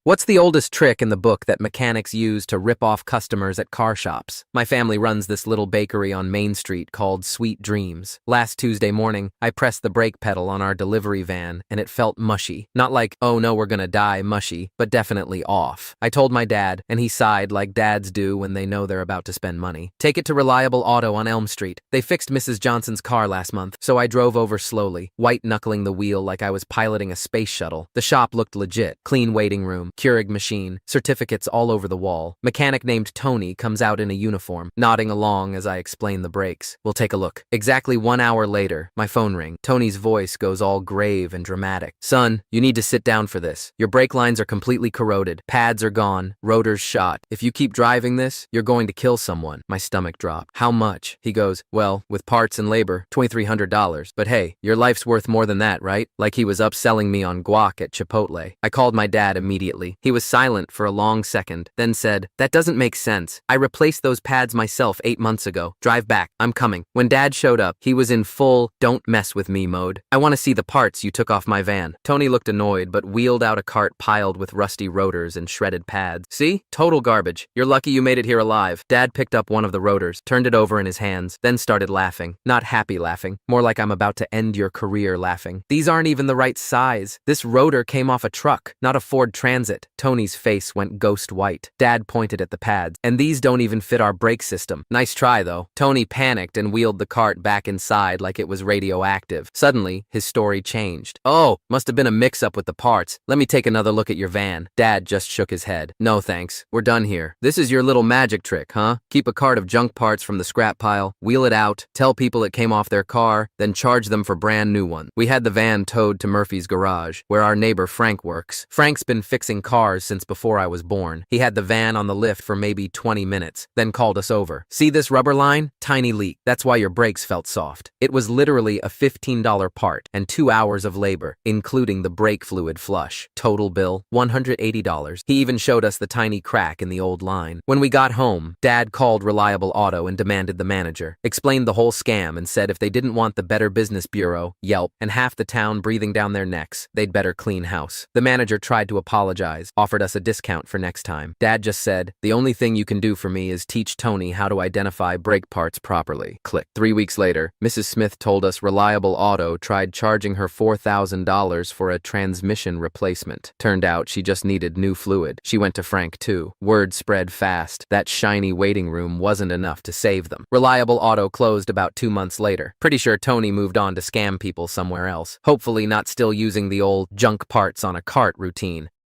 What's the oldest trick in the book that mechanics use to rip off customers at car shops? My family runs this little bakery on Main Street called Sweet Dreams. Last Tuesday morning, I pressed the brake pedal on our delivery van and it felt mushy. Not like, oh no, we're gonna die mushy, but definitely off. I told my dad, and he sighed like dads do when they know they're about to spend money. Take it to Reliable Auto on Elm Street. They fixed Mrs. Johnson's car last month, so I drove over slowly, white-knuckling the wheel like I was piloting a space shuttle. The shop looked legit. Clean waiting room, Keurig machine, certificates all over the wall. Mechanic named Tony comes out in a uniform, nodding along as I explain the brakes. We'll take a look. Exactly 1 hour later, my phone rings. Tony's voice goes all grave and dramatic. Son, you need to sit down for this. Your brake lines are completely corroded. Pads are gone. Rotors shot. If you keep driving this, you're going to kill someone. My stomach dropped. How much? He goes, well, with parts and labor, $2,300. But hey, your life's worth more than that, right? Like he was upselling me on guac at Chipotle. I called my dad immediately. He was silent for a long second, then said, that doesn't make sense. I replaced those pads myself 8 months ago. Drive back. I'm coming. When Dad showed up, he was in full, don't mess with me mode. I want to see the parts you took off my van. Tony looked annoyed, but wheeled out a cart piled with rusty rotors and shredded pads. See? Total garbage. You're lucky you made it here alive. Dad picked up one of the rotors, turned it over in his hands, then started laughing. Not happy laughing. More like I'm about to end your career laughing. These aren't even the right size. This rotor came off a truck, not a Ford Transit. Tony's face went ghost white. Dad pointed at the pads. And these don't even fit our brake system. Nice try, though. Tony panicked and wheeled the cart back inside like it was radioactive. Suddenly, his story changed. Oh, must have been a mix-up with the parts. Let me take another look at your van. Dad just shook his head. No thanks. We're done here. This is your little magic trick, huh? Keep a cart of junk parts from the scrap pile, wheel it out, tell people it came off their car, then charge them for brand new ones. We had the van towed to Murphy's garage, where our neighbor Frank works. Frank's been fixing cars since before I was born. He had the van on the lift for maybe 20 minutes, then called us over. See this rubber line? Tiny leak. That's why your brakes felt soft. It was literally a $15 part and 2 hours of labor, including the brake fluid flush. Total bill, $180. He even showed us the tiny crack in the old line. When we got home, Dad called Reliable Auto and demanded the manager, explained the whole scam and said if they didn't want the Better Business Bureau, Yelp, and half the town breathing down their necks, they'd better clean house. The manager tried to apologize, offered us a discount for next time. Dad just said, the only thing you can do for me is teach Tony how to identify brake parts properly. Click. 3 weeks later, Mrs. Smith told us Reliable Auto tried charging her $4,000 for a transmission replacement. Turned out she just needed new fluid. She went to Frank too. Word spread fast. That shiny waiting room wasn't enough to save them. Reliable Auto closed about 2 months later. Pretty sure Tony moved on to scam people somewhere else. Hopefully not still using the old junk parts on a cart routine.